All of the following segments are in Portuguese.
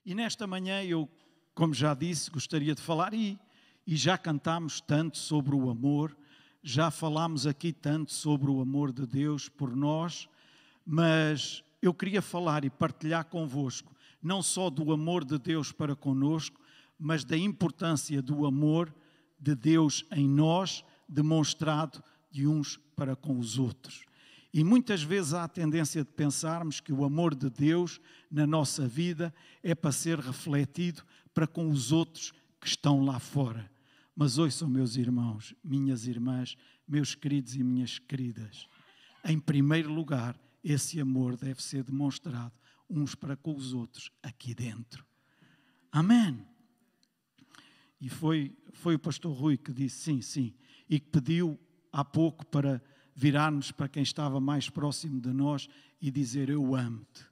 E nesta manhã eu, como já disse, gostaria de falar e já cantámos tanto sobre o amor, já falámos aqui tanto sobre o amor de Deus por nós, mas eu queria falar e partilhar convosco não só do amor de Deus para conosco, mas da importância do amor de Deus em nós, demonstrado de uns para com os outros. E muitas vezes há a tendência de pensarmos que o amor de Deus na nossa vida é para ser refletido para com os outros que estão lá fora. Mas ouçam, meus irmãos, minhas irmãs, meus queridos e minhas queridas, em primeiro lugar, esse amor deve ser demonstrado uns para com os outros aqui dentro. Amém. E foi o pastor Rui que disse sim, e que pediu há pouco para virarmos para quem estava mais próximo de nós e dizer: eu amo-te.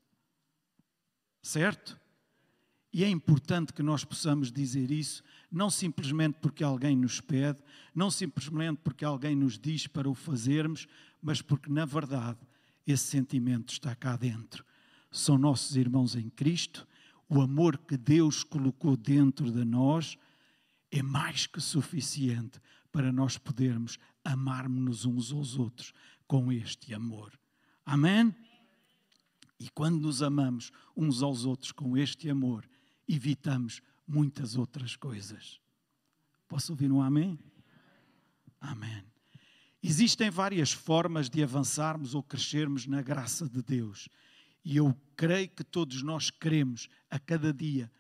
Certo? E é importante que nós possamos dizer isso, não simplesmente porque alguém nos pede, não simplesmente porque alguém nos diz para o fazermos, mas porque, na verdade, esse sentimento está cá dentro. São nossos irmãos em Cristo, o amor que Deus colocou dentro de nós é mais que suficiente para nós podermos amarmos-nos uns aos outros com este amor. Amém? E quando nos amamos uns aos outros com este amor, evitamos muitas outras coisas. Posso ouvir um amém? Amém. Existem várias formas de avançarmos ou crescermos na graça de Deus. E eu creio que todos nós queremos, a cada dia,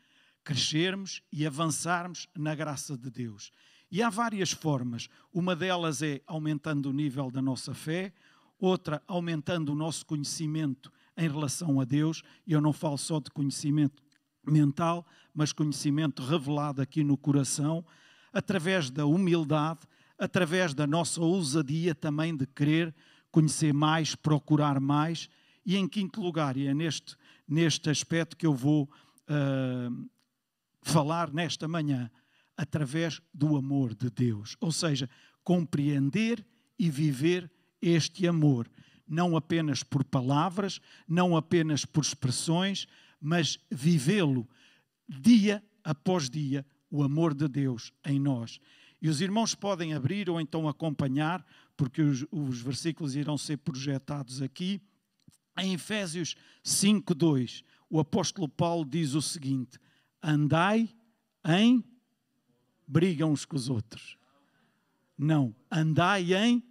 crescermos e avançarmos na graça de Deus. E há várias formas. Uma delas é aumentando o nível da nossa fé, outra aumentando o nosso conhecimento em relação a Deus. E eu não falo só de conhecimento mental, mas conhecimento revelado aqui no coração, através da humildade, através da nossa ousadia também de querer conhecer mais, procurar mais. E em quinto lugar, e é neste aspecto que eu vou falar nesta manhã, através do amor de Deus. Ou seja, compreender e viver este amor, não apenas por palavras, não apenas por expressões, mas vivê-lo dia após dia, o amor de Deus em nós. E os irmãos podem abrir ou então acompanhar, porque os versículos irão ser projetados aqui. Em Efésios 5:2, o apóstolo Paulo diz o seguinte: andai em... brigam uns com os outros. Não, andai em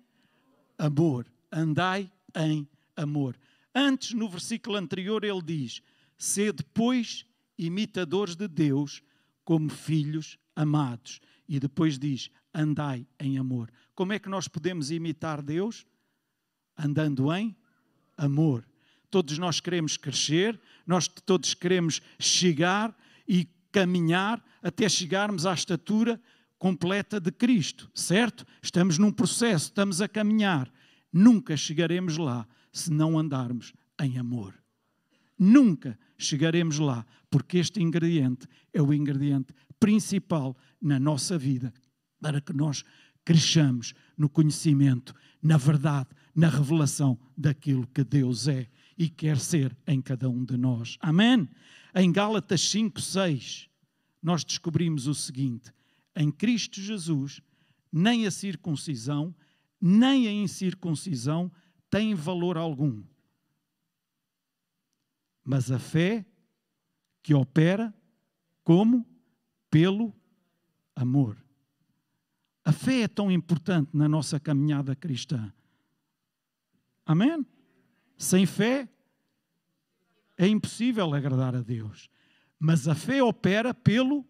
amor. Andai em amor. Antes, no versículo anterior, ele diz: sede, pois, imitadores de Deus, como filhos amados. E depois diz: andai em amor. Como é que nós podemos imitar Deus? Andando em amor. Todos nós queremos crescer, nós todos queremos chegar e caminhar até chegarmos à estatura completa de Cristo, certo? Estamos num processo, estamos a caminhar. Nunca chegaremos lá se não andarmos em amor. Nunca chegaremos lá, porque este ingrediente é o ingrediente principal na nossa vida, para que nós cresçamos no conhecimento, na verdade, na revelação daquilo que Deus é e quer ser em cada um de nós. Amém? Em Gálatas 5:6, nós descobrimos o seguinte: em Cristo Jesus, nem a circuncisão, nem a incircuncisão têm valor algum, mas a fé que opera como? Pelo amor. A fé é tão importante na nossa caminhada cristã. Amém? Sem fé é impossível agradar a Deus. Mas a fé opera pelo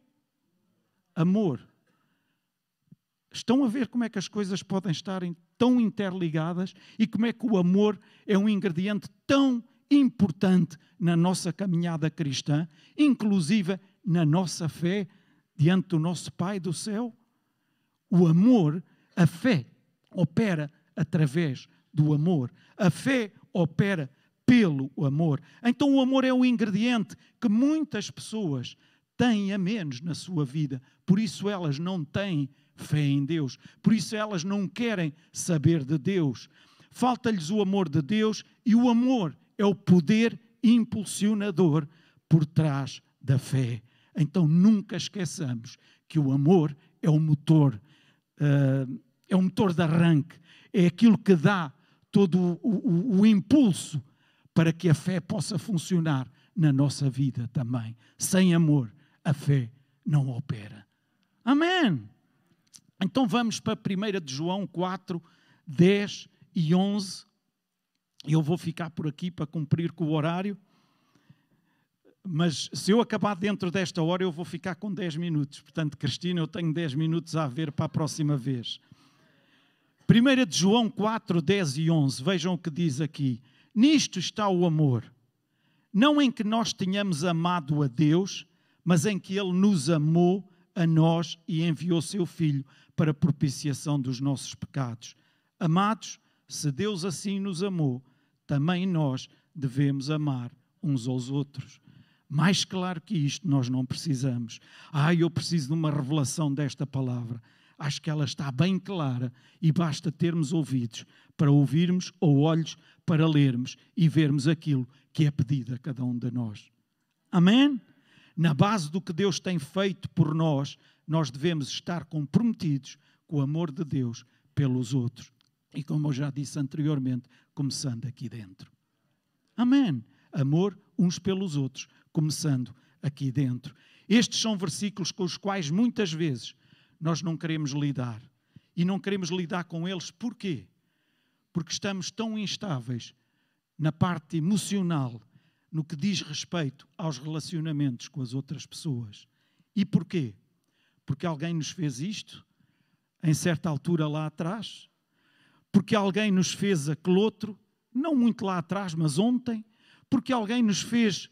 amor. Estão a ver como é que as coisas podem estar tão interligadas e como é que o amor é um ingrediente tão importante na nossa caminhada cristã, inclusive na nossa fé diante do nosso Pai do céu? O amor, a fé, opera através do amor. A fé opera pelo amor. Então o amor é um ingrediente que muitas pessoas têm a menos na sua vida. Por isso elas não têm fé em Deus. Por isso elas não querem saber de Deus. Falta-lhes o amor de Deus, e o amor é o poder impulsionador por trás da fé. Então nunca esqueçamos que o amor é o motor de arranque, é aquilo que dá todo o impulso para que a fé possa funcionar na nossa vida também. Sem amor, a fé não opera. Amém! Então vamos para 1 de João 4, 10 e 11. Eu vou ficar por aqui para cumprir com o horário. Mas se eu acabar dentro desta hora, eu vou ficar com 10 minutos. Portanto, Cristina, eu tenho 10 minutos a ver para a próxima vez. 1 de João 4, 10 e 11. Vejam o que diz aqui. Nisto está o amor. Não em que nós tenhamos amado a Deus, mas em que Ele nos amou a nós e enviou seu Filho para a propiciação dos nossos pecados. Amados, se Deus assim nos amou, também nós devemos amar uns aos outros. Mais claro que isto nós não precisamos. Eu preciso de uma revelação desta palavra. Acho que ela está bem clara e basta termos ouvidos para ouvirmos ou olhos para lermos e vermos aquilo que é pedido a cada um de nós. Amém? Na base do que Deus tem feito por nós, nós devemos estar comprometidos com o amor de Deus pelos outros. E como eu já disse anteriormente, começando aqui dentro. Amém? Amor uns pelos outros, começando aqui dentro. Estes são versículos com os quais muitas vezes nós não queremos lidar. E não queremos lidar com eles. Porquê? Porque estamos tão instáveis na parte emocional, no que diz respeito aos relacionamentos com as outras pessoas. E porquê? Porque alguém nos fez isto, em certa altura lá atrás. Porque alguém nos fez aquele outro, não muito lá atrás, mas ontem. Porque alguém nos fez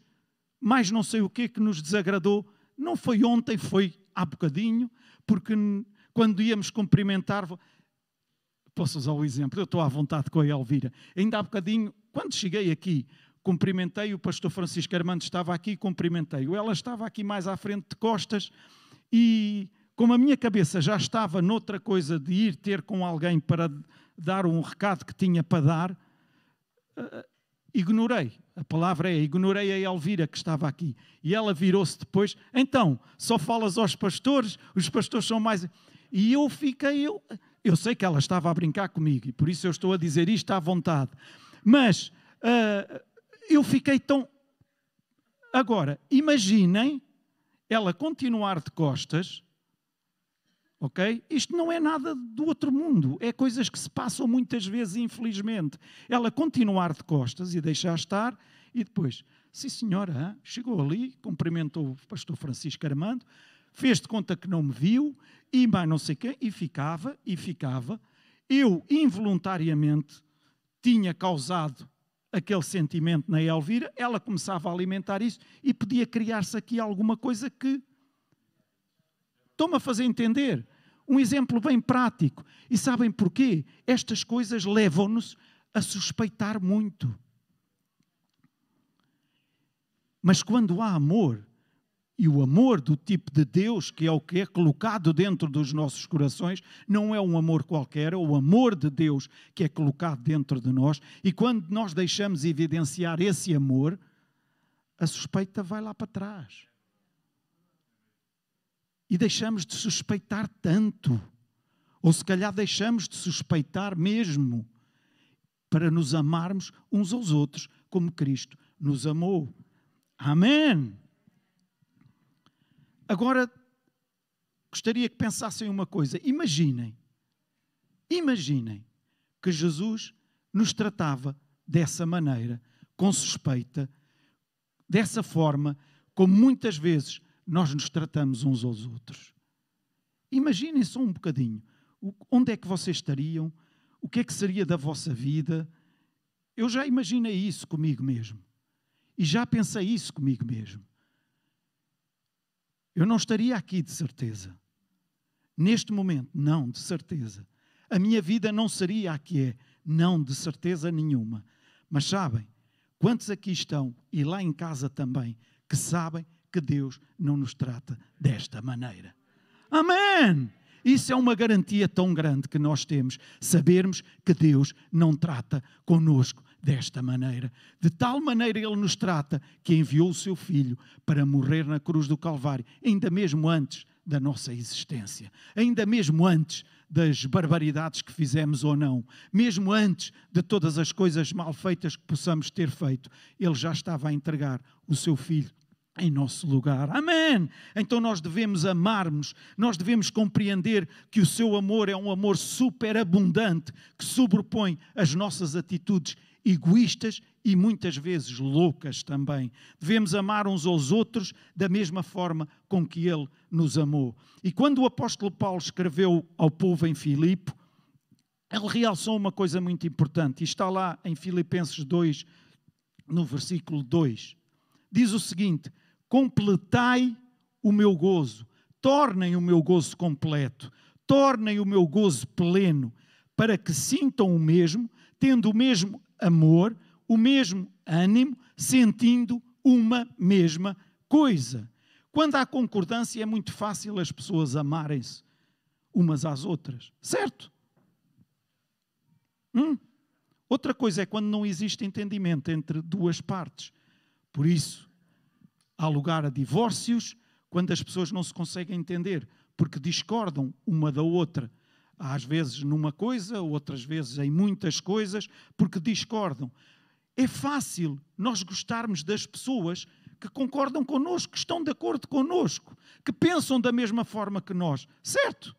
mais não sei o que nos desagradou. Não foi ontem, foi há bocadinho. Porque quando íamos cumprimentar... Posso usar o exemplo? Eu estou à vontade com a Elvira. Ainda há bocadinho, quando cheguei aqui, cumprimentei, o pastor Francisco Armando estava aqui, cumprimentei-o. Ela estava aqui mais à frente de costas e, como a minha cabeça já estava noutra coisa de ir ter com alguém para dar um recado que tinha para dar, ignorei. A palavra é, ignorei a Elvira que estava aqui. E ela virou-se depois, então, só falas aos pastores, os pastores são mais... E eu fiquei... Eu sei que ela estava a brincar comigo e por isso eu estou a dizer isto à vontade. Mas eu fiquei tão... Agora, imaginem ela continuar de costas, ok? Isto não é nada do outro mundo. É coisas que se passam muitas vezes, infelizmente. Ela continuar de costas e deixar estar e depois, sim senhora, chegou ali, cumprimentou o pastor Francisco Armando, fez de conta que não me viu e mais não sei quem, e ficava. Eu, involuntariamente, tinha causado aquele sentimento na Elvira, ela começava a alimentar isso e podia criar-se aqui alguma coisa que... Estou-me a fazer entender. Um exemplo bem prático. E sabem porquê? Estas coisas levam-nos a suspeitar muito. Mas quando há amor... E o amor do tipo de Deus, que é o que é colocado dentro dos nossos corações, não é um amor qualquer, é o amor de Deus que é colocado dentro de nós. E quando nós deixamos evidenciar esse amor, a suspeita vai lá para trás. E deixamos de suspeitar tanto. Ou se calhar deixamos de suspeitar mesmo, para nos amarmos uns aos outros, como Cristo nos amou. Amém! Agora, gostaria que pensassem uma coisa. Imaginem que Jesus nos tratava dessa maneira, com suspeita, dessa forma, como muitas vezes nós nos tratamos uns aos outros. Imaginem só um bocadinho. Onde é que vocês estariam? O que é que seria da vossa vida? Eu já imaginei isso comigo mesmo. E já pensei isso comigo mesmo. Eu não estaria aqui de certeza. Neste momento, não, de certeza. A minha vida não seria a que é, não, de certeza nenhuma. Mas sabem, quantos aqui estão, e lá em casa também, que sabem que Deus não nos trata desta maneira? Amém! Isso é uma garantia tão grande que nós temos, sabermos que Deus não trata connosco desta maneira. De tal maneira Ele nos trata que enviou o seu Filho para morrer na cruz do Calvário, ainda mesmo antes da nossa existência, ainda mesmo antes das barbaridades que fizemos ou não, mesmo antes de todas as coisas mal feitas que possamos ter feito, Ele já estava a entregar o seu Filho em nosso lugar. Amém! Então nós devemos amar-nos, nós devemos compreender que o seu amor é um amor superabundante, que sobrepõe as nossas atitudes egoístas e muitas vezes loucas também. Devemos amar uns aos outros da mesma forma com que Ele nos amou. E quando o apóstolo Paulo escreveu ao povo em Filipe, ele realçou uma coisa muito importante, e está lá em Filipenses 2, no versículo 2. Diz o seguinte: completai o meu gozo, tornem o meu gozo completo, tornem o meu gozo pleno, para que sintam o mesmo, tendo o mesmo amor, o mesmo ânimo, sentindo uma mesma coisa. Quando há concordância é muito fácil as pessoas amarem-se umas às outras, certo? Outra coisa é quando não existe entendimento entre duas partes. Por isso, há lugar a divórcios quando as pessoas não se conseguem entender, porque discordam uma da outra. Às vezes numa coisa, outras vezes em muitas coisas, porque discordam. É fácil nós gostarmos das pessoas que concordam connosco, que estão de acordo connosco, que pensam da mesma forma que nós, certo?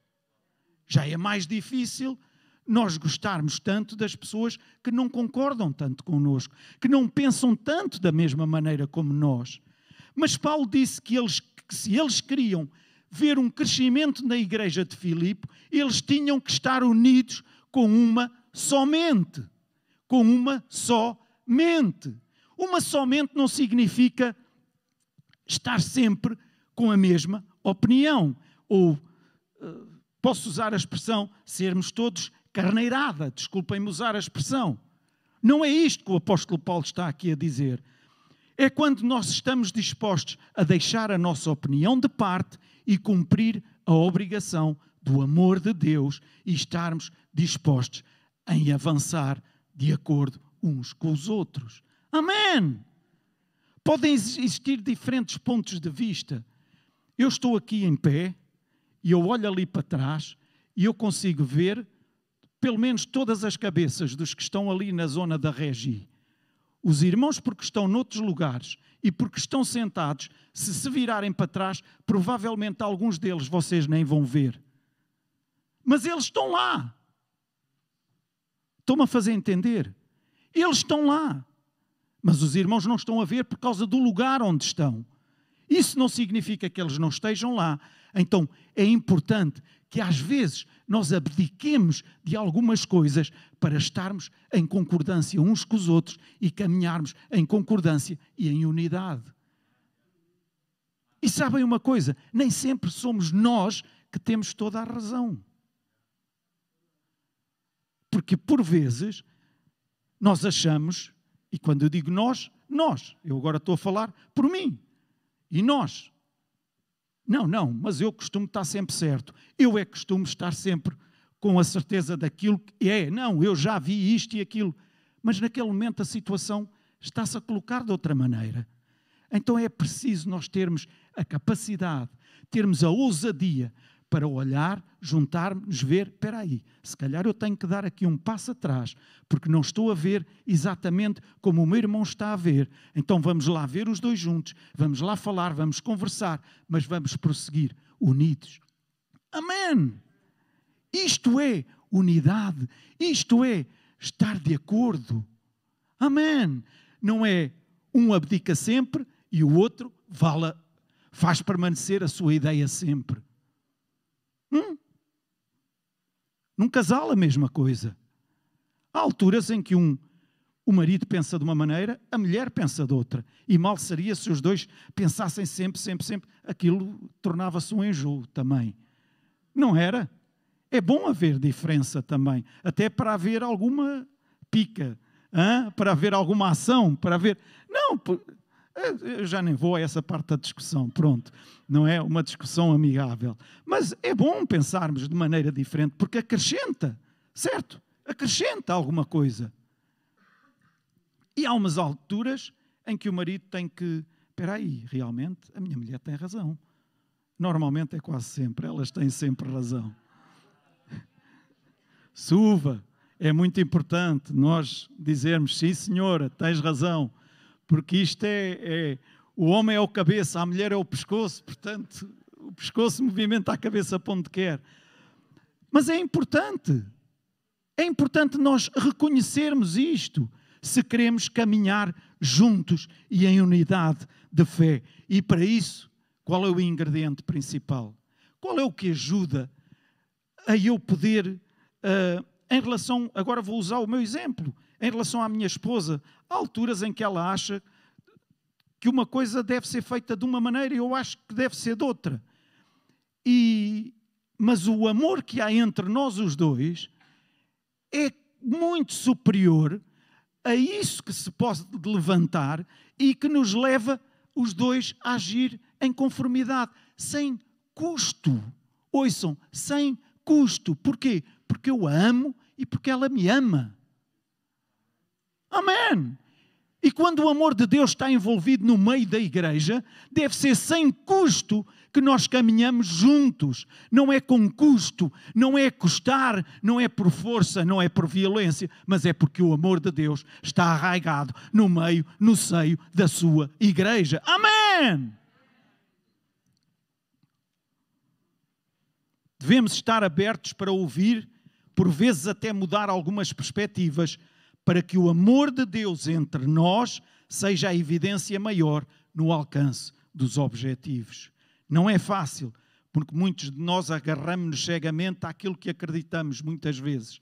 Já é mais difícil nós gostarmos tanto das pessoas que não concordam tanto connosco, que não pensam tanto da mesma maneira como nós. Mas Paulo disse que se eles queriam ver um crescimento na igreja de Filipe, eles tinham que estar unidos com uma só mente. Com uma só mente. Uma só mente não significa estar sempre com a mesma opinião. Ou, posso usar a expressão, sermos todos carneirada. Desculpem-me usar a expressão. Não é isto que o apóstolo Paulo está aqui a dizer. É quando nós estamos dispostos a deixar a nossa opinião de parte e cumprir a obrigação do amor de Deus e estarmos dispostos em avançar de acordo uns com os outros. Amém! Podem existir diferentes pontos de vista. Eu estou aqui em pé e eu olho ali para trás e eu consigo ver pelo menos todas as cabeças dos que estão ali na zona da Regi. Os irmãos, porque estão noutros lugares e porque estão sentados, se virarem para trás, provavelmente alguns deles vocês nem vão ver. Mas eles estão lá. Estão-me a fazer entender? Eles estão lá. Mas os irmãos não estão a ver por causa do lugar onde estão. Isso não significa que eles não estejam lá. Então, é importante que às vezes nós abdiquemos de algumas coisas para estarmos em concordância uns com os outros e caminharmos em concordância e em unidade. E sabem uma coisa? Nem sempre somos nós que temos toda a razão. Porque por vezes nós achamos, e quando eu digo nós, eu agora estou a falar por mim, e nós. Não, mas eu costumo estar sempre certo. Eu é que costumo estar sempre com a certeza daquilo que é. Não, eu já vi isto e aquilo. Mas naquele momento a situação está-se a colocar de outra maneira. Então é preciso nós termos a capacidade, termos a ousadia para olhar, juntar-nos, ver, espera aí, se calhar eu tenho que dar aqui um passo atrás, porque não estou a ver exatamente como o meu irmão está a ver. Então vamos lá ver os dois juntos, vamos lá falar, vamos conversar, mas vamos prosseguir unidos. Amém! Isto é unidade, isto é estar de acordo. Amém! Não é um abdica sempre e o outro faz permanecer a sua ideia sempre. Num casal a mesma coisa. Há alturas em que o marido pensa de uma maneira, a mulher pensa de outra. E mal seria se os dois pensassem sempre. Aquilo tornava-se um enjoo também. Não era? É bom haver diferença também. Até para haver alguma pica. Para haver alguma ação. Para haver... Não, Eu já nem vou a essa parte da discussão, pronto. Não é uma discussão amigável. Mas é bom pensarmos de maneira diferente, porque acrescenta, certo? Acrescenta alguma coisa. E há umas alturas em que o marido tem que... Espera aí, realmente a minha mulher tem razão. Normalmente é quase sempre, elas têm sempre razão. Suva, é muito importante nós dizermos, sim senhora, tens razão, porque isto o homem é o cabeça, a mulher é o pescoço, portanto, o pescoço movimenta a cabeça para onde quer. Mas é importante nós reconhecermos isto, se queremos caminhar juntos e em unidade de fé. E para isso, qual é o ingrediente principal? Qual é o que ajuda a eu poder, em relação, agora vou usar o meu exemplo, em relação à minha esposa, há alturas em que ela acha que uma coisa deve ser feita de uma maneira e eu acho que deve ser de outra. Mas o amor que há entre nós os dois é muito superior a isso que se pode levantar e que nos leva os dois a agir em conformidade, sem custo. Ouçam, sem custo. Porquê? Porque eu a amo e porque ela me ama. Amém! E quando o amor de Deus está envolvido no meio da igreja, deve ser sem custo que nós caminhamos juntos. Não é com custo, não é custar, não é por força, não é por violência, mas é porque o amor de Deus está arraigado no meio, no seio da sua igreja. Amém! Devemos estar abertos para ouvir, por vezes até mudar algumas perspectivas, para que o amor de Deus entre nós seja a evidência maior no alcance dos objetivos. Não é fácil, porque muitos de nós agarramos-nos cegamente àquilo que acreditamos muitas vezes.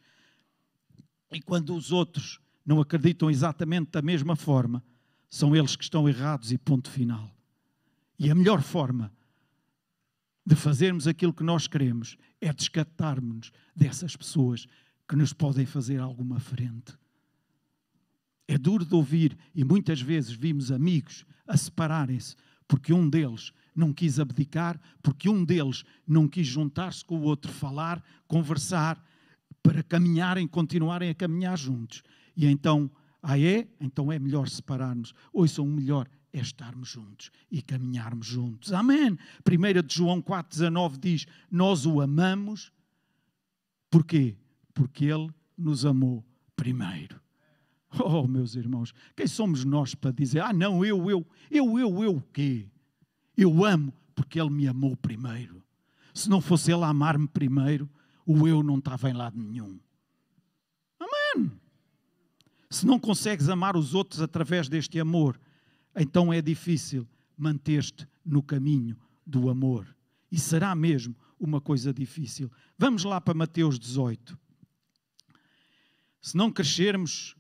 E quando os outros não acreditam exatamente da mesma forma, são eles que estão errados e ponto final. E a melhor forma de fazermos aquilo que nós queremos é descartarmos-nos dessas pessoas que nos podem fazer alguma frente. É duro de ouvir e muitas vezes vimos amigos a separarem-se porque um deles não quis abdicar, porque um deles não quis juntar-se com o outro, falar, conversar, para caminharem, continuarem a caminhar juntos. E então, então é melhor separar-nos. Ouçam, o melhor é estarmos juntos e caminharmos juntos. Amém! 1 de João 4,19 diz, nós o amamos, porquê? Porque Ele nos amou primeiro. Oh, meus irmãos, quem somos nós para dizer, não, eu o quê? Eu amo porque Ele me amou primeiro. Se não fosse Ele amar-me primeiro, o eu não estava em lado nenhum. Amém! Se não consegues amar os outros através deste amor, então é difícil manter-te no caminho do amor. E será mesmo uma coisa difícil. Vamos lá para Mateus 18. Se não crescermos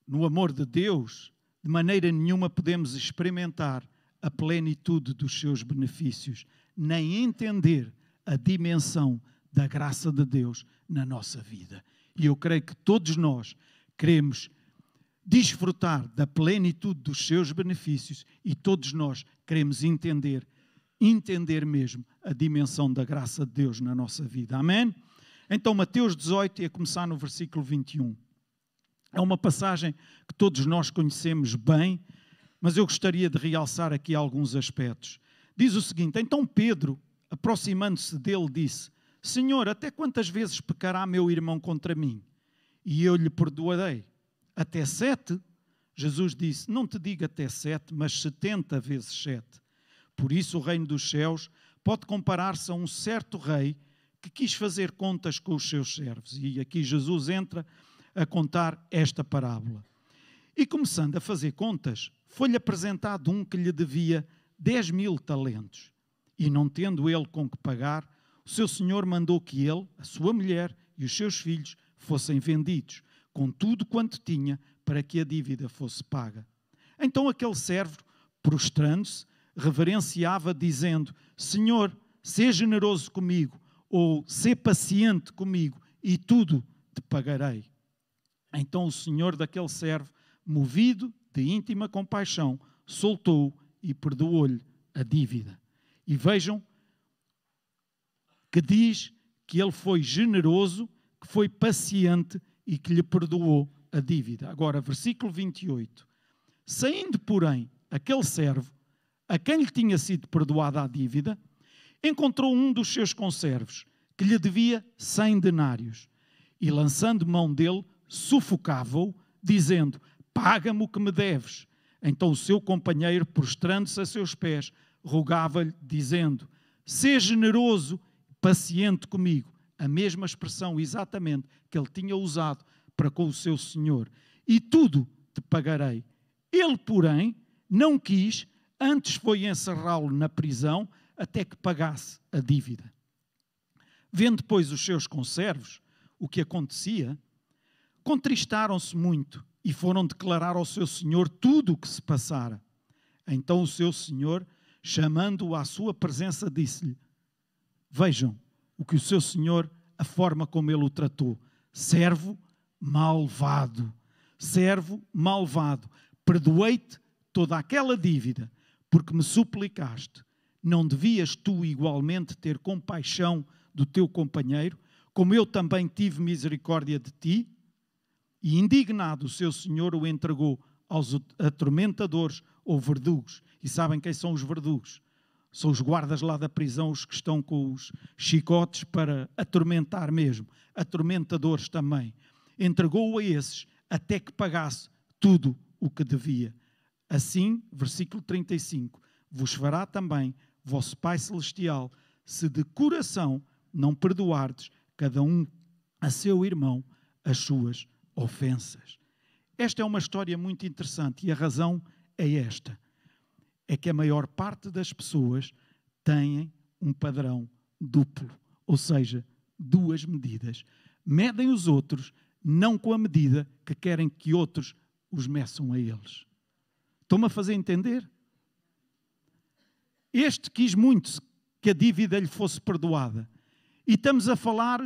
no amor de Deus, de maneira nenhuma podemos experimentar a plenitude dos seus benefícios, nem entender a dimensão da graça de Deus na nossa vida. E eu creio que todos nós queremos desfrutar da plenitude dos seus benefícios e todos nós queremos entender mesmo a dimensão da graça de Deus na nossa vida. Amém? Então, Mateus 18, a começar no versículo 21. É uma passagem que todos nós conhecemos bem, mas eu gostaria de realçar aqui alguns aspectos. Diz o seguinte, então Pedro, aproximando-se dele, disse, Senhor, até quantas vezes pecará meu irmão contra mim? E eu lhe perdoarei. Até 7? Jesus disse, não te digo até 7, mas 70 vezes 7. Por isso o reino dos céus pode comparar-se a um certo rei que quis fazer contas com os seus servos. E aqui Jesus entra a contar esta parábola. E começando a fazer contas, foi-lhe apresentado um que lhe devia 10.000 talentos. E não tendo ele com que pagar, o seu senhor mandou que ele, a sua mulher e os seus filhos fossem vendidos, com tudo quanto tinha, para que a dívida fosse paga. Então aquele servo, prostrando-se, reverenciava, dizendo, Senhor, sê generoso comigo, ou sê paciente comigo, e tudo te pagarei. Então o senhor daquele servo, movido de íntima compaixão, soltou-o e perdoou-lhe a dívida. E vejam que diz que ele foi generoso, que foi paciente e que lhe perdoou a dívida. Agora, versículo 28. Saindo, porém, aquele servo, a quem lhe tinha sido perdoada a dívida, encontrou um dos seus conservos, que lhe devia 100 denários, e lançando mão dele, sufocava-o, dizendo: paga-me o que me deves. Então o seu companheiro, prostrando-se a seus pés, rogava-lhe, dizendo: sê generoso, paciente comigo. A mesma expressão exatamente que ele tinha usado para com o seu senhor. E tudo te pagarei. Ele, porém, não quis, antes foi encerrá-lo na prisão até que pagasse a dívida. Vendo, pois, os seus conservos o que acontecia, contristaram-se muito e foram declarar ao seu senhor tudo o que se passara. Então o seu senhor, chamando-o à sua presença, disse-lhe: vejam o que o seu senhor, a forma como ele o tratou. Servo malvado, servo malvado, perdoei-te toda aquela dívida, porque me suplicaste. Não devias tu igualmente ter compaixão do teu companheiro, como eu também tive misericórdia de ti? E indignado o seu senhor o entregou aos atormentadores ou verdugos. E sabem quem são os verdugos? São os guardas lá da prisão, os que estão com os chicotes para atormentar mesmo. Atormentadores também. Entregou-o a esses até que pagasse tudo o que devia. Assim, versículo 35, vos fará também vosso Pai Celestial, se de coração não perdoardes cada um a seu irmão as suas ofensas. Esta é uma história muito interessante e a razão é esta. É que a maior parte das pessoas têm um padrão duplo, ou seja, duas medidas. Medem os outros não com a medida que querem que outros os meçam a eles. Estão-me a fazer entender? Este quis muito que a dívida lhe fosse perdoada. E estamos a falar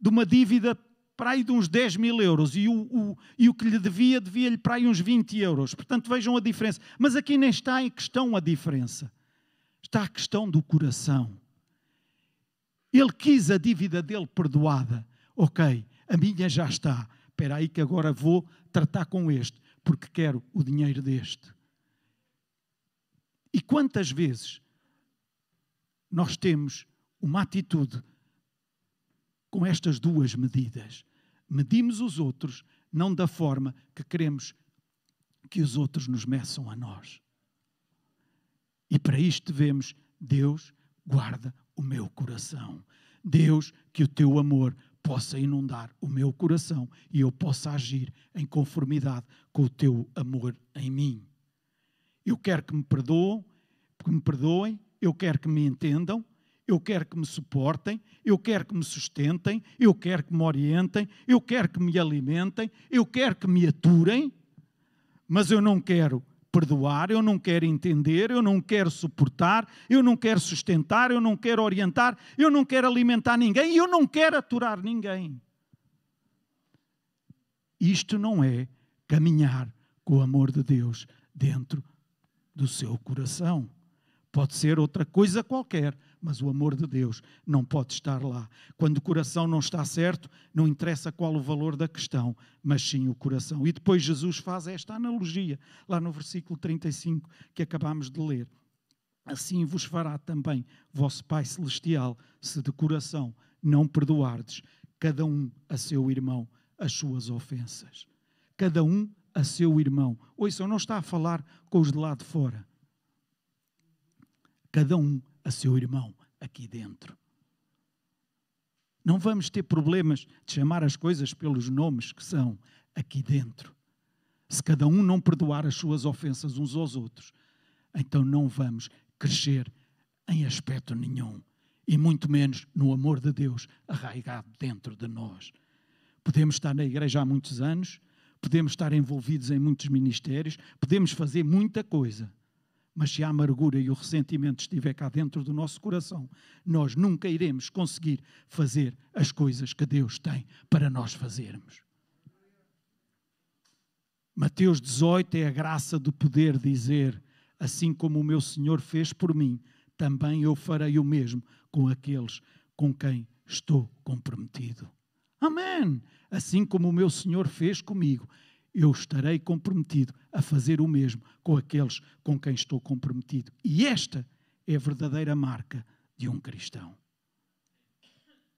de uma dívida para aí de uns 10 mil euros e o que lhe devia-lhe para aí uns 20 euros. Portanto, vejam a diferença. Mas aqui nem está em questão a diferença. Está a questão do coração. Ele quis a dívida dele perdoada. Ok, a minha já está. Espera aí que agora vou tratar com este, porque quero o dinheiro deste. E quantas vezes nós temos uma atitude com estas duas medidas? Medimos os outros não da forma que queremos que os outros nos meçam a nós. E para isto devemos: Deus, guarda o meu coração. Deus, que o teu amor possa inundar o meu coração e eu possa agir em conformidade com o teu amor em mim. Eu quero que me perdoem, eu quero que me entendam, eu quero que me suportem, eu quero que me sustentem, eu quero que me orientem, eu quero que me alimentem, eu quero que me aturem, mas eu não quero perdoar, eu não quero entender, eu não quero suportar, eu não quero sustentar, eu não quero orientar, eu não quero alimentar ninguém e eu não quero aturar ninguém. Isto não é caminhar com o amor de Deus dentro do seu coração. Pode ser outra coisa qualquer, mas o amor de Deus não pode estar lá. Quando o coração não está certo, não interessa qual o valor da questão, mas sim o coração. E depois Jesus faz esta analogia, lá no versículo 35 que acabámos de ler. Assim vos fará também vosso Pai Celestial, se de coração não perdoardes cada um a seu irmão as suas ofensas. Cada um a seu irmão. Ouçam, não está a falar com os de lá de fora. Cada um a seu irmão aqui dentro. Não vamos ter problemas de chamar as coisas pelos nomes que são aqui dentro. Se cada um não perdoar as suas ofensas uns aos outros, então não vamos crescer em aspecto nenhum. E muito menos no amor de Deus arraigado dentro de nós. Podemos estar na igreja há muitos anos, podemos estar envolvidos em muitos ministérios, podemos fazer muita coisa. Mas se a amargura e o ressentimento estiver cá dentro do nosso coração, nós nunca iremos conseguir fazer as coisas que Deus tem para nós fazermos. Mateus 18 é a graça do poder dizer: assim como o meu Senhor fez por mim, também eu farei o mesmo com aqueles com quem estou comprometido. Amém! Assim como o meu Senhor fez comigo, eu estarei comprometido a fazer o mesmo com aqueles com quem estou comprometido. E esta é a verdadeira marca de um cristão.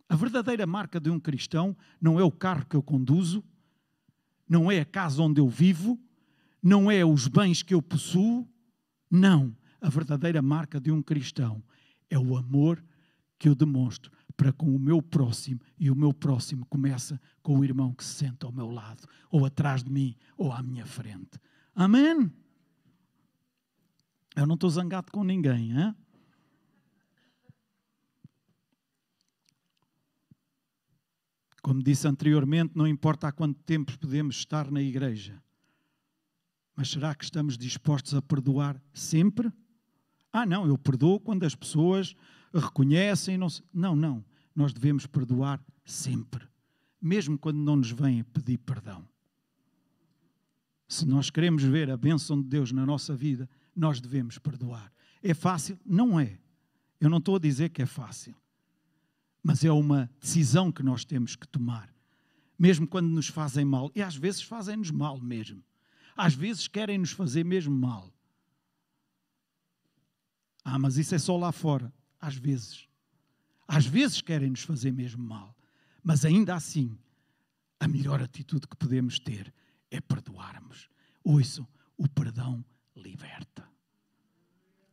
A verdadeira marca de um cristão não é o carro que eu conduzo, não é a casa onde eu vivo, não é os bens que eu possuo. Não. A verdadeira marca de um cristão é o amor que eu demonstro para com o meu próximo, e o meu próximo começa com o irmão que se senta ao meu lado, ou atrás de mim, ou à minha frente. Amém? Eu não estou zangado com ninguém, hein? Como disse anteriormente, não importa há quanto tempo podemos estar na igreja, mas será que estamos dispostos a perdoar sempre? Não, eu perdoo quando as pessoas reconhecem. Não. Nós devemos perdoar sempre, mesmo quando não nos vêm pedir perdão. Se nós queremos ver a bênção de Deus na nossa vida, nós devemos perdoar. É fácil? Não é. Eu não estou a dizer que é fácil. Mas é uma decisão que nós temos que tomar. Mesmo quando nos fazem mal. E às vezes fazem-nos mal mesmo. Às vezes querem nos fazer mesmo mal. Mas isso é só lá fora. Às vezes. Às vezes querem nos fazer mesmo mal. Mas ainda assim, a melhor atitude que podemos ter é perdoarmos. Ouçam, o perdão liberta.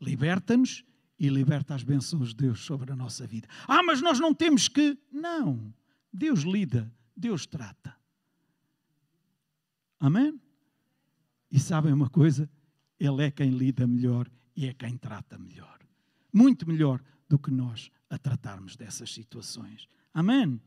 Liberta-nos e liberta as bênçãos de Deus sobre a nossa vida. Mas nós não temos que... Não. Deus lida, Deus trata. Amém? E sabem uma coisa? Ele é quem lida melhor e é quem trata melhor. Muito melhor do que nós a tratarmos dessas situações. Amém?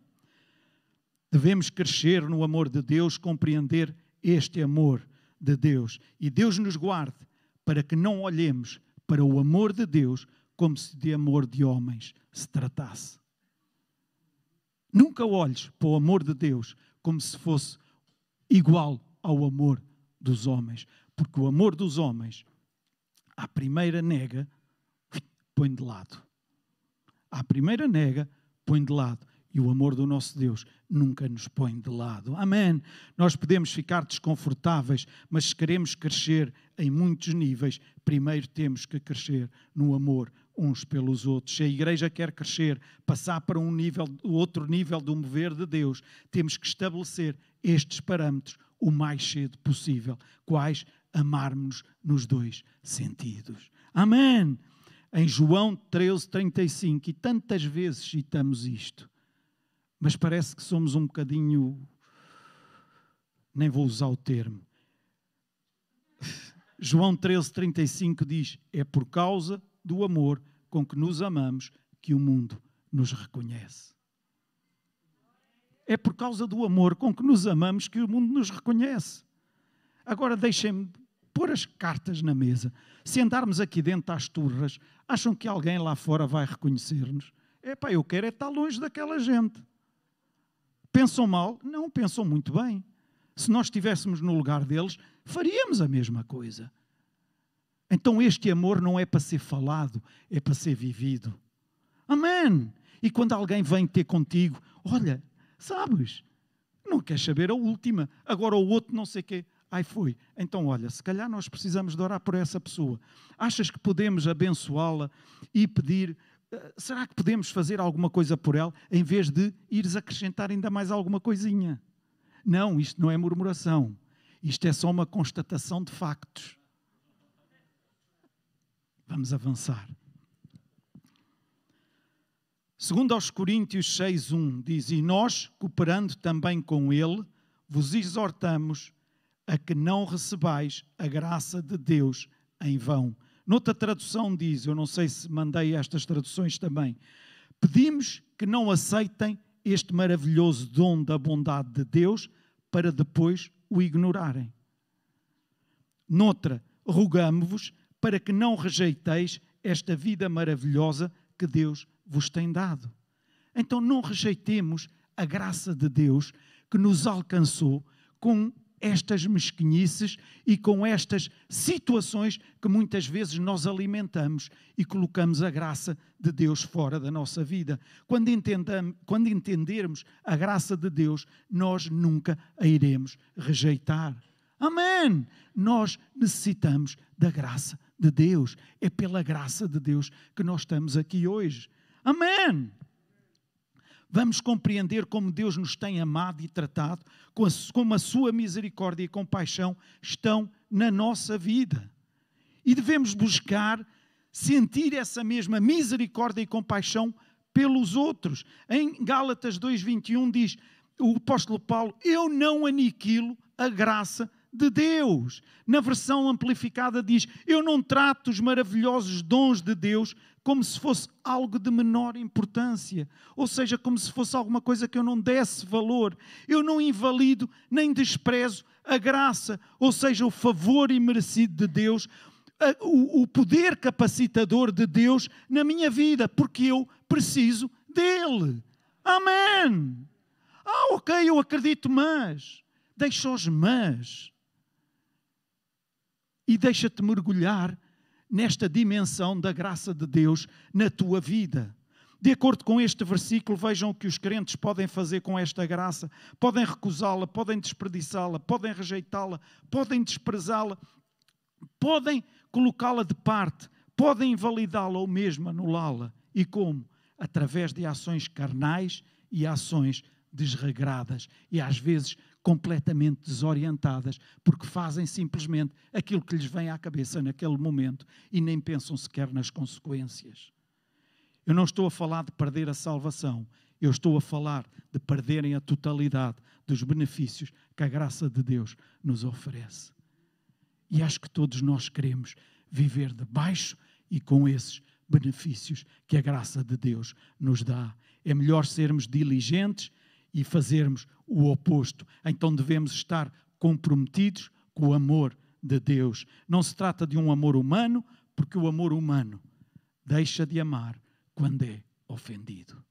Devemos crescer no amor de Deus, compreender este amor de Deus. E Deus nos guarde para que não olhemos para o amor de Deus como se de amor de homens se tratasse. Nunca olhes para o amor de Deus como se fosse igual ao amor dos homens. Porque o amor dos homens, à primeira nega, põe de lado. À primeira nega, põe de lado. E o amor do nosso Deus nunca nos põe de lado. Amém. Nós podemos ficar desconfortáveis, mas se queremos crescer em muitos níveis, primeiro temos que crescer no amor uns pelos outros. Se a igreja quer crescer, passar para outro nível do mover de Deus, temos que estabelecer estes parâmetros o mais cedo possível. Quais? Amarmos-nos nos dois sentidos. Amém. Em João 13:35, e tantas vezes citamos isto, mas parece que somos um bocadinho... Nem vou usar o termo. João 13:35 diz: é por causa do amor com que nos amamos que o mundo nos reconhece. É por causa do amor com que nos amamos que o mundo nos reconhece. Agora deixem-me pôr as cartas na mesa. Se andarmos aqui dentro às turras, acham que alguém lá fora vai reconhecer-nos? Eu quero é estar longe daquela gente. Pensam mal? Não, pensam muito bem. Se nós estivéssemos no lugar deles, faríamos a mesma coisa. Então este amor não é para ser falado, é para ser vivido. Amém! E quando alguém vem ter contigo, olha, sabes, não queres saber a última, agora o outro não sei o quê. Foi. Então olha, se calhar nós precisamos de orar por essa pessoa. Achas que podemos abençoá-la e pedir... Será que podemos fazer alguma coisa por ela, em vez de ires acrescentar ainda mais alguma coisinha? Não, isto não é murmuração. Isto é só uma constatação de factos. Vamos avançar. Segundo aos Coríntios 6:1 diz: e nós, cooperando também com ele, vos exortamos a que não recebais a graça de Deus em vão. Noutra tradução diz, eu não sei se mandei estas traduções também, pedimos que não aceitem este maravilhoso dom da bondade de Deus para depois o ignorarem. Noutra, rogamo-vos para que não rejeiteis esta vida maravilhosa que Deus vos tem dado. Então não rejeitemos a graça de Deus que nos alcançou com estas mesquinhices e com estas situações que muitas vezes nós alimentamos e colocamos a graça de Deus fora da nossa vida. Quando entendermos a graça de Deus, nós nunca a iremos rejeitar. Amém! Nós necessitamos da graça de Deus. É pela graça de Deus que nós estamos aqui hoje. Amém! Vamos compreender como Deus nos tem amado e tratado, como a sua misericórdia e compaixão estão na nossa vida. E devemos buscar sentir essa mesma misericórdia e compaixão pelos outros. Em Gálatas 2:21 diz o apóstolo Paulo: eu não aniquilo a graça de Deus. Na versão amplificada diz: eu não trato os maravilhosos dons de Deus como se fosse algo de menor importância, ou seja, como se fosse alguma coisa que eu não desse valor. Eu não invalido nem desprezo a graça, ou seja, o favor imerecido de Deus, o poder capacitador de Deus na minha vida, porque eu preciso dele. Amém! Ok, eu acredito, mas deixa os mas e deixa-te mergulhar nesta dimensão da graça de Deus na tua vida. De acordo com este versículo, vejam o que os crentes podem fazer com esta graça. Podem recusá-la, podem desperdiçá-la, podem rejeitá-la, podem desprezá-la, podem colocá-la de parte, podem invalidá-la ou mesmo anulá-la. E como? Através de ações carnais e ações desregradas e às vezes completamente desorientadas, porque fazem simplesmente aquilo que lhes vem à cabeça naquele momento e nem pensam sequer nas consequências. Eu não estou a falar de perder a salvação, eu estou a falar de perderem a totalidade dos benefícios que a graça de Deus nos oferece. E acho que todos nós queremos viver debaixo e com esses benefícios que a graça de Deus nos dá. É melhor sermos diligentes e fazermos o oposto. Então devemos estar comprometidos com o amor de Deus. Não se trata de um amor humano, porque o amor humano deixa de amar quando é ofendido.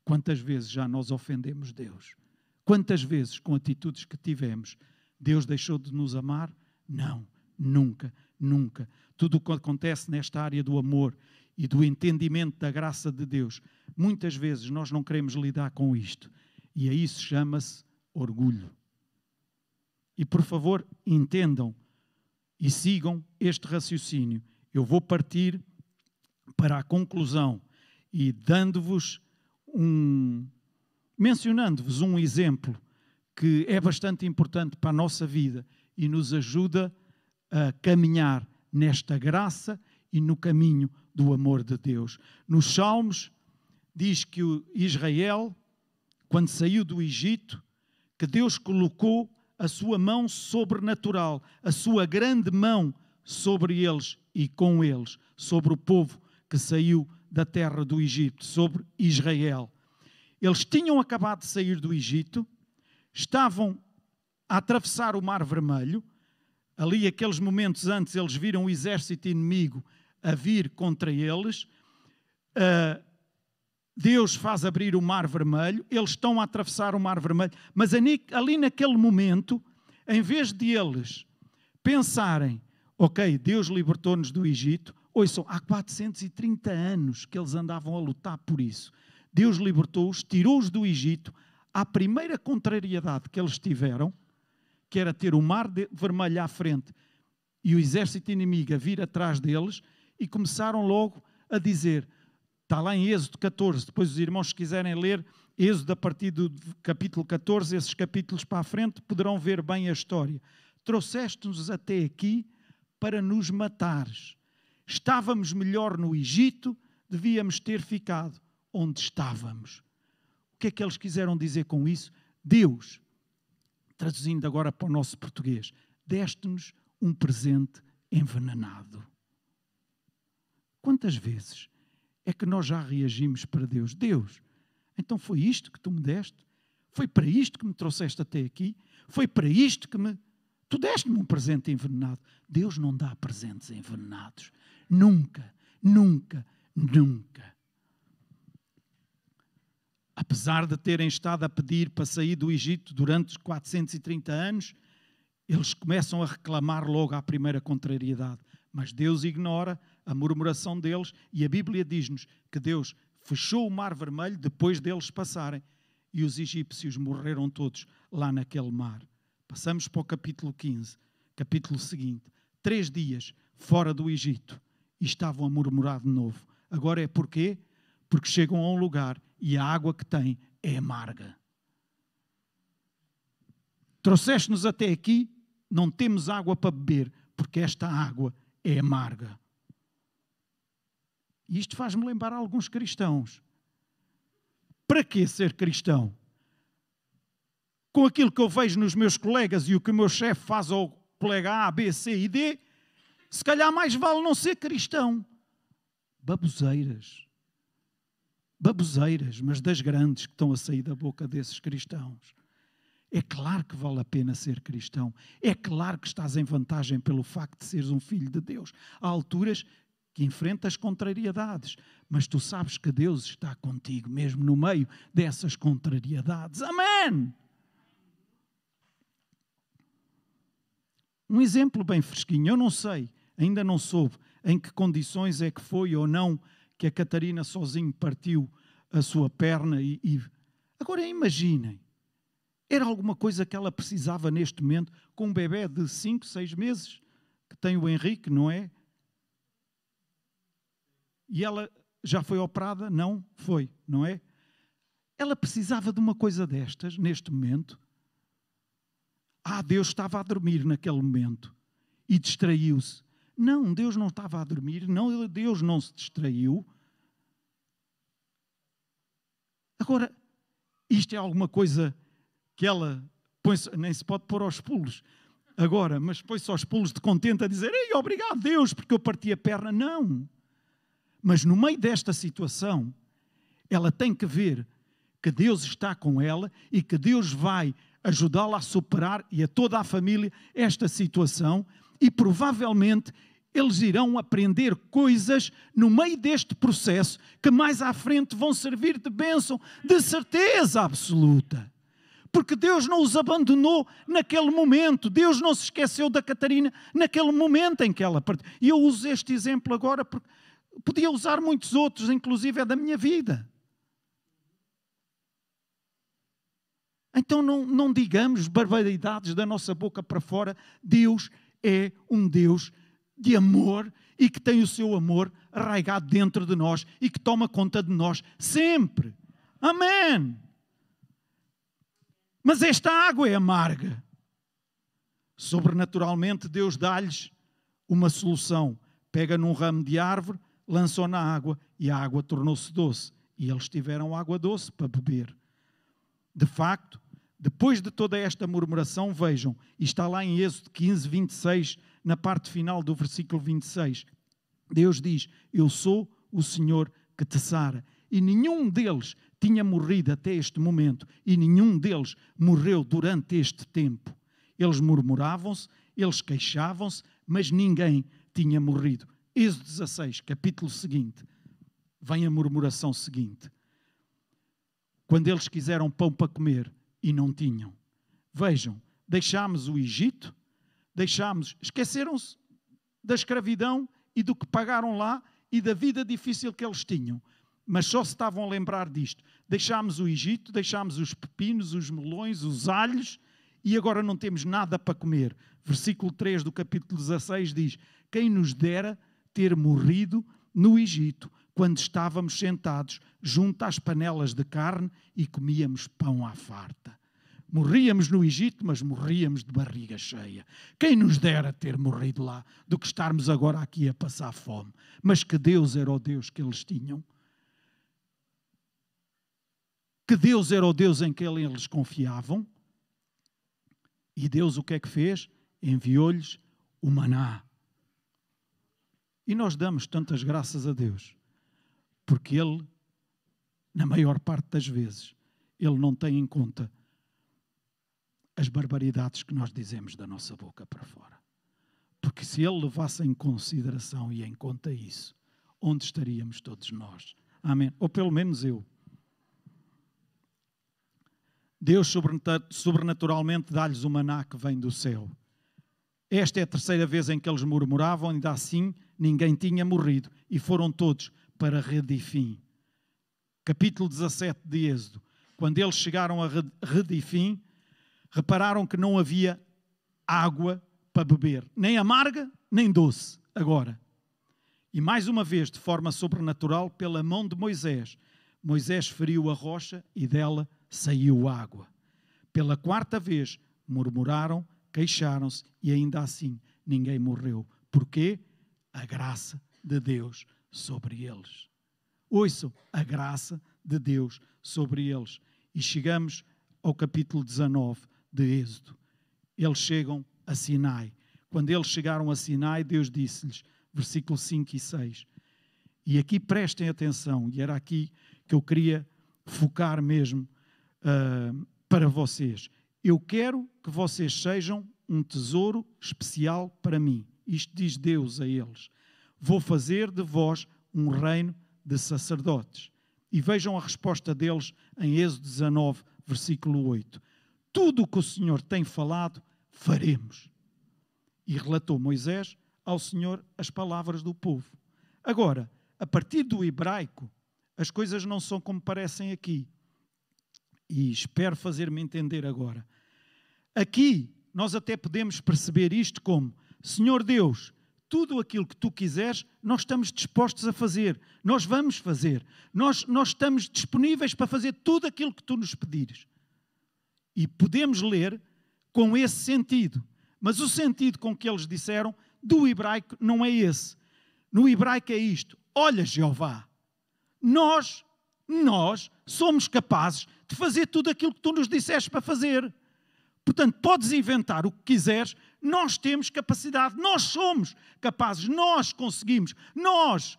Quantas vezes já nós ofendemos Deus? Quantas vezes, com atitudes que tivemos, Deus deixou de nos amar? Não, nunca, nunca. Tudo o que acontece nesta área do amor e do entendimento da graça de Deus, muitas vezes nós não queremos lidar com isto. E a isso chama-se orgulho. E por favor, entendam e sigam este raciocínio. Eu vou partir para a conclusão e mencionando-vos um exemplo que é bastante importante para a nossa vida e nos ajuda a caminhar nesta graça e no caminho do amor de Deus. Nos Salmos diz que Israel, quando saiu do Egito, que Deus colocou a sua mão sobrenatural, a sua grande mão sobre eles e com eles, sobre o povo que saiu da terra do Egito, sobre Israel. Eles tinham acabado de sair do Egito, estavam a atravessar o Mar Vermelho. Ali, aqueles momentos antes, eles viram o exército inimigo a vir contra eles. Deus faz abrir o Mar Vermelho, eles estão a atravessar o Mar Vermelho, mas ali naquele momento, em vez de eles pensarem, ok, Deus libertou-nos do Egito, ouçam, há 430 anos que eles andavam a lutar por isso. Deus libertou-os, tirou-os do Egito. A primeira contrariedade que eles tiveram, que era ter o Mar Vermelho à frente e o exército inimigo a vir atrás deles, e começaram logo a dizer, está lá em Êxodo 14, depois os irmãos, se quiserem ler Êxodo a partir do capítulo 14, esses capítulos para a frente, poderão ver bem a história. Trouxeste-nos até aqui para nos matares. Estávamos melhor no Egito, devíamos ter ficado onde estávamos. O que é que eles quiseram dizer com isso? Deus, traduzindo agora para o nosso português, deste-nos um presente envenenado. Quantas vezes é que nós já reagimos para Deus? Deus, então foi isto que tu me deste? Foi para isto que me trouxeste até aqui? Foi para isto que me... Tu deste-me um presente envenenado. Deus não dá presentes envenenados. Nunca, nunca, nunca. apesar de terem estado a pedir para sair do Egito durante os 430 anos, eles começam a reclamar logo à primeira contrariedade. Mas Deus ignora a murmuração deles e a Bíblia diz-nos que Deus fechou o Mar Vermelho depois deles passarem e os egípcios morreram todos lá naquele mar. Passamos para o capítulo 15, capítulo seguinte. 3 dias fora do Egito e estavam a murmurar de novo. Agora é porquê? Porque chegam a um lugar e a água que têm é amarga. Trouxeste-nos até aqui, não temos água para beber, porque esta água é amarga. E isto faz-me lembrar alguns cristãos. Para que ser cristão? Com aquilo que eu vejo nos meus colegas e o que o meu chefe faz ao colega A, B, C e D, se calhar mais vale não ser cristão. Baboseiras. Baboseiras, mas das grandes que estão a sair da boca desses cristãos. É claro que vale a pena ser cristão. É claro que estás em vantagem pelo facto de seres um filho de Deus. Há alturas que enfrentas contrariedades, mas tu sabes que Deus está contigo, mesmo no meio dessas contrariedades. Amém! Um exemplo bem fresquinho. Eu não sei, ainda não soube em que condições é que foi ou não que a Catarina sozinho partiu a sua perna. Agora imaginem, era alguma coisa que ela precisava neste momento, com um bebê de 5, 6 meses, que tem o Henrique, não é? E ela já foi operada? Não foi, não é? Ela precisava de uma coisa destas, neste momento. Deus estava a dormir naquele momento e distraiu-se. Não, Deus não estava a dormir, não, Deus não se distraiu. Agora, isto é alguma coisa que ela nem se pode pôr aos pulos agora, mas põe-se aos pulos de contente a dizer: ei, obrigado Deus, porque eu parti a perna. Não. Mas no meio desta situação, ela tem que ver que Deus está com ela e que Deus vai ajudá-la a superar, e a toda a família, esta situação, e provavelmente eles irão aprender coisas no meio deste processo que mais à frente vão servir de bênção, de certeza absoluta. Porque Deus não os abandonou naquele momento. Deus não se esqueceu da Catarina naquele momento em que ela partiu. E eu uso este exemplo agora porque podia usar muitos outros, inclusive é da minha vida. Então não digamos barbaridades da nossa boca para fora. Deus é um Deus de amor e que tem o seu amor arraigado dentro de nós e que toma conta de nós sempre. Amém! Mas esta água é amarga. Sobrenaturalmente Deus dá-lhes uma solução. Pega num ramo de árvore, lançou na água e a água tornou-se doce. E eles tiveram água doce para beber. De facto, depois de toda esta murmuração, vejam, e está lá em Êxodo 15, 26, na parte final do versículo 26, Deus diz: eu sou o Senhor que te sara. E nenhum deles tinha morrido até este momento, e nenhum deles morreu durante este tempo. Eles murmuravam-se, eles queixavam-se, mas ninguém tinha morrido. Êxodo 16, capítulo seguinte, vem a murmuração seguinte. Quando eles quiseram pão para comer e não tinham. Vejam, deixámos o Egito, esqueceram-se da escravidão e do que pagaram lá e da vida difícil que eles tinham. Mas só se estavam a lembrar disto. Deixámos o Egito, deixámos os pepinos, os melões, os alhos e agora não temos nada para comer. Versículo 3 do capítulo 16 diz: quem nos dera ter morrido no Egito, quando estávamos sentados junto às panelas de carne e comíamos pão à farta. Morríamos no Egito, mas morríamos de barriga cheia. Quem nos dera ter morrido lá, do que estarmos agora aqui a passar fome. Mas que Deus era o Deus que eles tinham. Que Deus era o Deus em que eles confiavam. E Deus o que é que fez? Enviou-lhes o maná. E nós damos tantas graças a Deus. Porque Ele, na maior parte das vezes, Ele não tem em conta as barbaridades que nós dizemos da nossa boca para fora. Porque se Ele levasse em consideração e em conta isso, onde estaríamos todos nós? Amém? Ou pelo menos eu. Deus sobrenaturalmente dá-lhes o maná que vem do céu. Esta é a terceira vez em que eles murmuravam, ainda assim ninguém tinha morrido e foram todos para Redifim. Capítulo 17 de Êxodo. Quando eles chegaram a Redifim, repararam que não havia água para beber, nem amarga, nem doce, agora. E mais uma vez, de forma sobrenatural, pela mão de Moisés, Moisés feriu a rocha e dela saiu água. Pela quarta vez, murmuraram, queixaram-se e ainda assim ninguém morreu. Porquê? A graça de Deus sobre eles. Ouçam, a graça de Deus sobre eles. E chegamos ao capítulo 19 de Êxodo. Eles chegam a Sinai. Quando eles chegaram a Sinai, Deus disse-lhes, versículos 5 e 6. E aqui prestem atenção, e era aqui que eu queria focar mesmo para vocês. Eu quero que vocês sejam um tesouro especial para mim. Isto diz Deus a eles. Vou fazer de vós um reino de sacerdotes. E vejam a resposta deles em Êxodo 19, versículo 8. Tudo o que o Senhor tem falado, faremos. E relatou Moisés ao Senhor as palavras do povo. Agora, a partir do hebraico, as coisas não são como parecem aqui. E espero fazer-me entender agora. Aqui, nós até podemos perceber isto como, Senhor Deus, tudo aquilo que tu quiseres, nós estamos dispostos a fazer. Nós vamos fazer. Nós estamos disponíveis para fazer tudo aquilo que tu nos pedires. E podemos ler com esse sentido. Mas o sentido com que eles disseram do hebraico não é esse. No hebraico é isto. Olha, Jeová, nós somos capazes de fazer tudo aquilo que tu nos disseste para fazer. Portanto, podes inventar o que quiseres, nós temos capacidade, nós somos capazes, nós conseguimos, nós.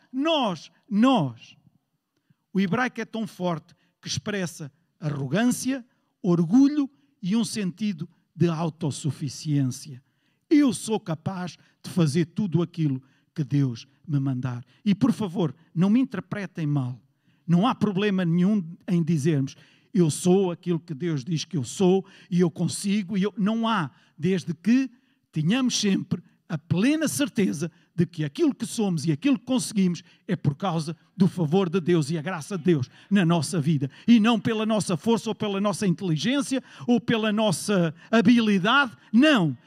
O hebraico é tão forte que expressa arrogância, orgulho e um sentido de autossuficiência. Eu sou capaz de fazer tudo aquilo que Deus me mandar. E, por favor, não me interpretem mal. Não há problema nenhum em dizermos eu sou aquilo que Deus diz que eu sou e eu consigo. Não há, desde que tenhamos sempre a plena certeza de que aquilo que somos e aquilo que conseguimos é por causa do favor de Deus e a graça de Deus na nossa vida. E não pela nossa força ou pela nossa inteligência ou pela nossa habilidade.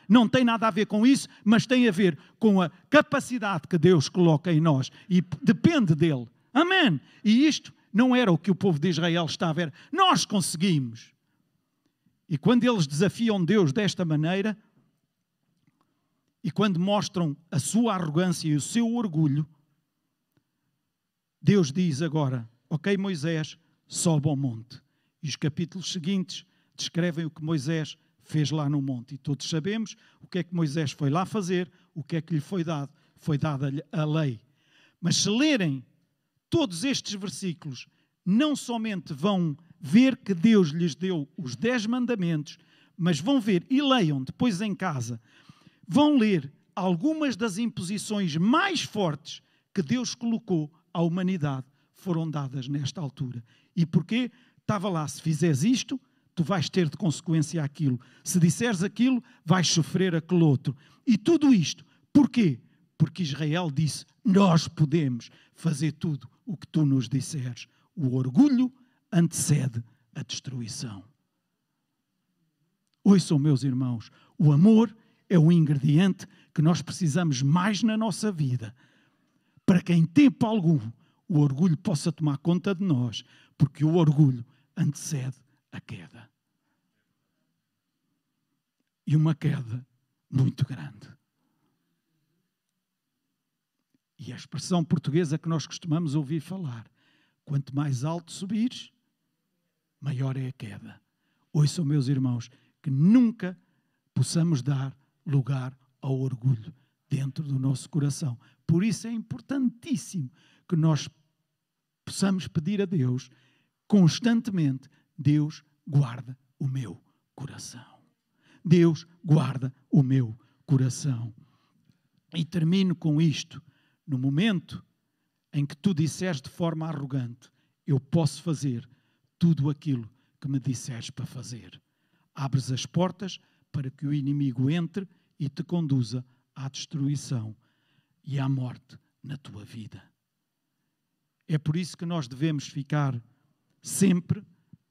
Não tem nada a ver com isso, mas tem a ver com a capacidade que Deus coloca em nós e depende dele. Amém? E isto não era o que o povo de Israel estava a ver. Nós conseguimos. E quando eles desafiam Deus desta maneira, e quando mostram a sua arrogância e o seu orgulho, Deus diz agora, ok, Moisés, sobe ao monte. E os capítulos seguintes descrevem o que Moisés fez lá no monte. E todos sabemos o que é que Moisés foi lá fazer, o que é que lhe foi dado. Foi dada a lei. Mas se lerem todos estes versículos, não somente vão ver que Deus lhes deu os 10 mandamentos, mas vão ver e leiam depois em casa, vão ler algumas das imposições mais fortes que Deus colocou à humanidade, foram dadas nesta altura. E porquê? Estava lá, se fizeres isto, tu vais ter de consequência aquilo. Se disseres aquilo, vais sofrer aquele outro. E tudo isto, porquê? Porque Israel disse, nós podemos fazer tudo o que tu nos disseres. O orgulho antecede a destruição. Ouçam, meus irmãos, o amor é o ingrediente que nós precisamos mais na nossa vida, para que em tempo algum o orgulho possa tomar conta de nós, porque o orgulho antecede a queda. E uma queda muito grande. E a expressão portuguesa que nós costumamos ouvir falar, quanto mais alto subires, maior é a queda. Ouçam, meus irmãos, que nunca possamos dar lugar ao orgulho dentro do nosso coração. Por isso é importantíssimo que nós possamos pedir a Deus constantemente, Deus guarda o meu coração. Deus guarda o meu coração. E termino com isto. No momento em que tu disseres de forma arrogante, eu posso fazer tudo aquilo que me disseres para fazer. Abres as portas para que o inimigo entre e te conduza à destruição e à morte na tua vida. É por isso que nós devemos ficar sempre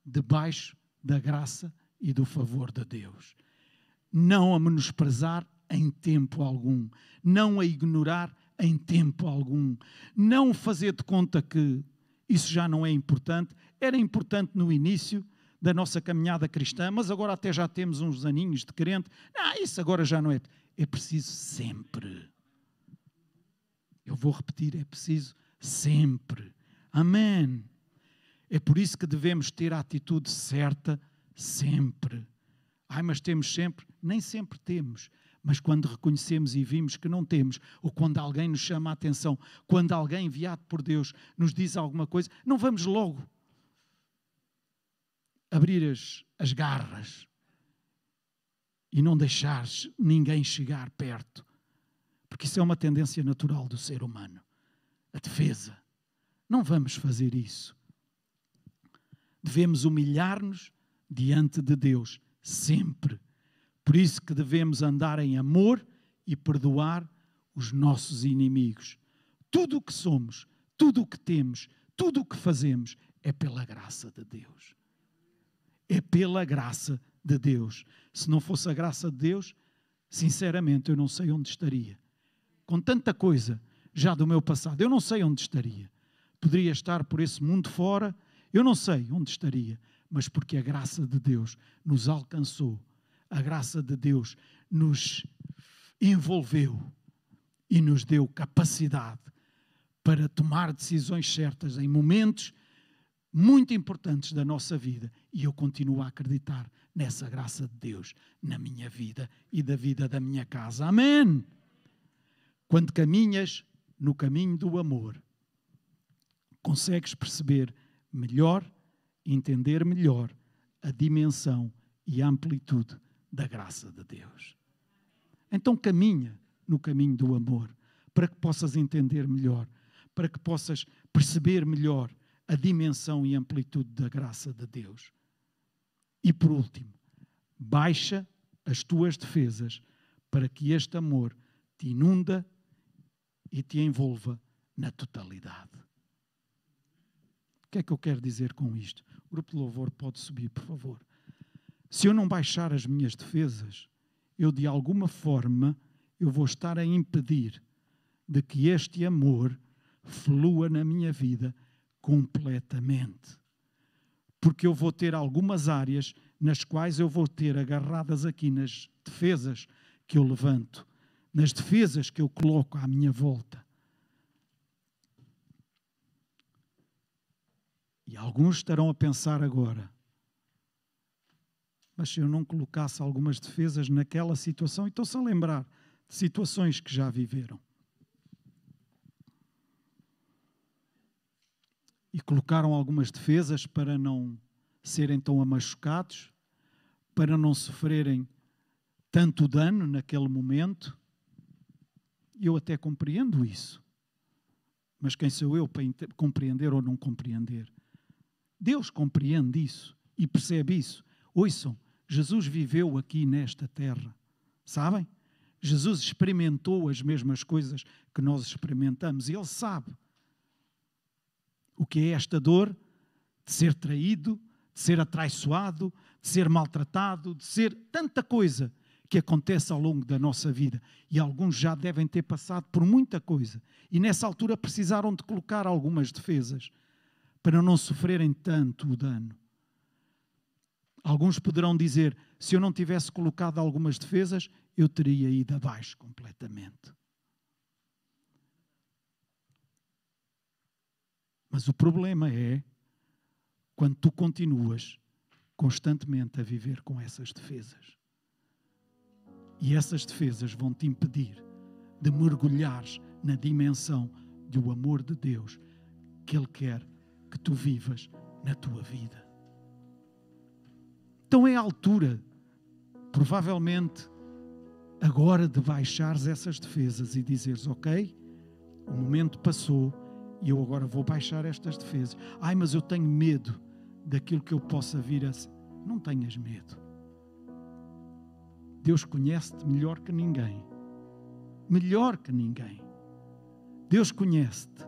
debaixo da graça e do favor de Deus. Não a menosprezar em tempo algum, não a ignorar em tempo algum, não fazer de conta que isso já não é importante. Era importante no início da nossa caminhada cristã, mas agora até já temos uns aninhos de crente. Isso agora já não é. É preciso sempre. Eu vou repetir, é preciso sempre. Amém. É por isso que devemos ter a atitude certa sempre. Mas temos sempre? Nem sempre temos. Mas quando reconhecemos e vimos que não temos, ou quando alguém nos chama a atenção, quando alguém enviado por Deus nos diz alguma coisa, não vamos logo abrir as garras e não deixar ninguém chegar perto. Porque isso é uma tendência natural do ser humano. A defesa. Não vamos fazer isso. Devemos humilhar-nos diante de Deus, sempre. Por isso que devemos andar em amor e perdoar os nossos inimigos. Tudo o que somos, tudo o que temos, tudo o que fazemos é pela graça de Deus. É pela graça de Deus. Se não fosse a graça de Deus, sinceramente, eu não sei onde estaria. Com tanta coisa já do meu passado, eu não sei onde estaria. Poderia estar por esse mundo fora, eu não sei onde estaria, mas porque a graça de Deus nos alcançou, a graça de Deus nos envolveu e nos deu capacidade para tomar decisões certas em momentos muito importantes da nossa vida. E eu continuo a acreditar nessa graça de Deus na minha vida e da vida da minha casa. Amém! Quando caminhas no caminho do amor, consegues perceber melhor, entender melhor a dimensão e a amplitude da graça de Deus. Então caminha no caminho do amor, para que possas entender melhor, para que possas perceber melhor a dimensão e amplitude da graça de Deus. E por último, baixa as tuas defesas para que este amor te inunda e te envolva na totalidade. O que é que eu quero dizer com isto? O grupo de louvor pode subir, por favor. Se eu não baixar as minhas defesas, eu de alguma forma eu vou estar a impedir de que este amor flua na minha vida completamente. Porque eu vou ter algumas áreas nas quais eu vou ter agarradas aqui nas defesas que eu levanto, nas defesas que eu coloco à minha volta. E alguns estarão a pensar agora, mas se eu não colocasse algumas defesas naquela situação, e estão-se a lembrar de situações que já viveram. E colocaram algumas defesas para não serem tão machucados, para não sofrerem tanto dano naquele momento. Eu até compreendo isso. Mas quem sou eu para compreender ou não compreender? Deus compreende isso e percebe isso. Ouçam, Jesus viveu aqui nesta terra. Sabem? Jesus experimentou as mesmas coisas que nós experimentamos e Ele sabe o que é esta dor de ser traído, de ser atraiçoado, de ser maltratado, de ser tanta coisa que acontece ao longo da nossa vida. E alguns já devem ter passado por muita coisa. E nessa altura precisaram de colocar algumas defesas para não sofrerem tanto o dano. Alguns poderão dizer, se eu não tivesse colocado algumas defesas, eu teria ido abaixo completamente. Mas o problema é quando tu continuas constantemente a viver com essas defesas. E essas defesas vão te impedir de mergulhares na dimensão do amor de Deus que Ele quer que tu vivas na tua vida. Então é a altura, provavelmente, agora de baixares essas defesas e dizeres, ok, o momento passou e eu agora vou baixar estas defesas. Mas eu tenho medo daquilo que eu possa vir a ser. Não tenhas medo. Deus conhece-te melhor que ninguém. Melhor que ninguém. Deus conhece-te.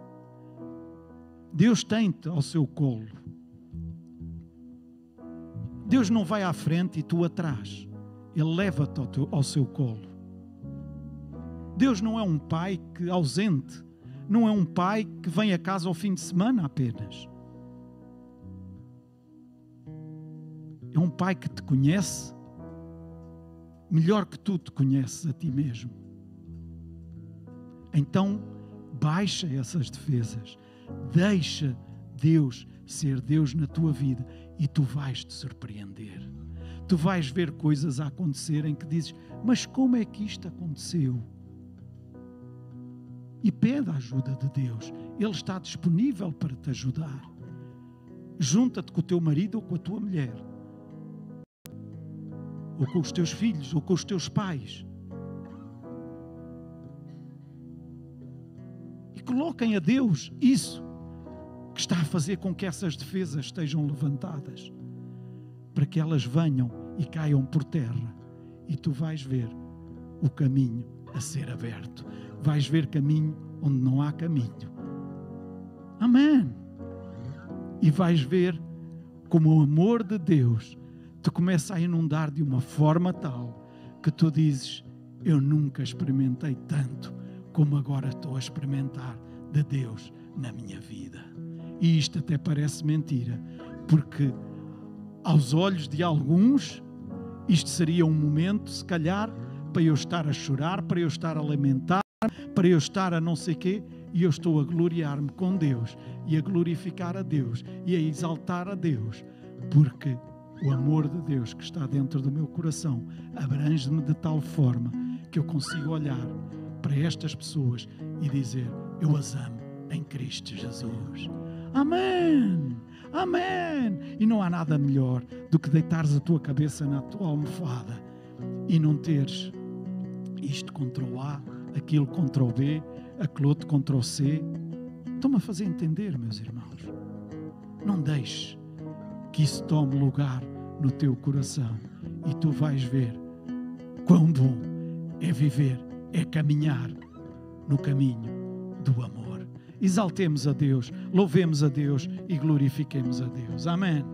Deus tem-te ao seu colo. Deus não vai à frente e tu atrás. Ele leva-te ao seu colo. Deus não é um pai que ausente. Não é um pai que vem a casa ao fim de semana apenas. É um pai que te conhece melhor que tu te conheces a ti mesmo. Então, baixa essas defesas. Deixa Deus ser Deus na tua vida e tu vais te surpreender. Tu vais ver coisas a acontecerem que dizes, mas como é que isto aconteceu? E pede a ajuda de Deus. Ele está disponível para te ajudar. Junta-te com o teu marido ou com a tua mulher. Ou com os teus filhos, ou com os teus pais. E coloquem a Deus isso que está a fazer com que essas defesas estejam levantadas. Para que elas venham e caiam por terra. E tu vais ver o caminho a ser aberto. Vais ver caminho onde não há caminho. Amém. E vais ver como o amor de Deus te começa a inundar de uma forma tal que tu dizes, eu nunca experimentei tanto como agora estou a experimentar de Deus na minha vida. E isto até parece mentira, porque aos olhos de alguns isto seria um momento, se calhar, para eu estar a chorar, para eu estar a lamentar, para eu estar a não sei quê, e eu estou a gloriar-me com Deus, e a glorificar a Deus, e a exaltar a Deus, porque o amor de Deus que está dentro do meu coração abrange-me de tal forma que eu consigo olhar para estas pessoas e dizer, eu as amo em Cristo Jesus. Amém! Amém! E não há nada melhor do que deitares a tua cabeça na tua almofada e não teres isto contra o A, aquilo contra o B, aquele outro contra o C. Estão-me a fazer entender, meus irmãos. Não deixes que isso tome lugar no teu coração e tu vais ver quão bom é viver, é caminhar no caminho do amor. Exaltemos a Deus, louvemos a Deus e glorifiquemos a Deus. Amém.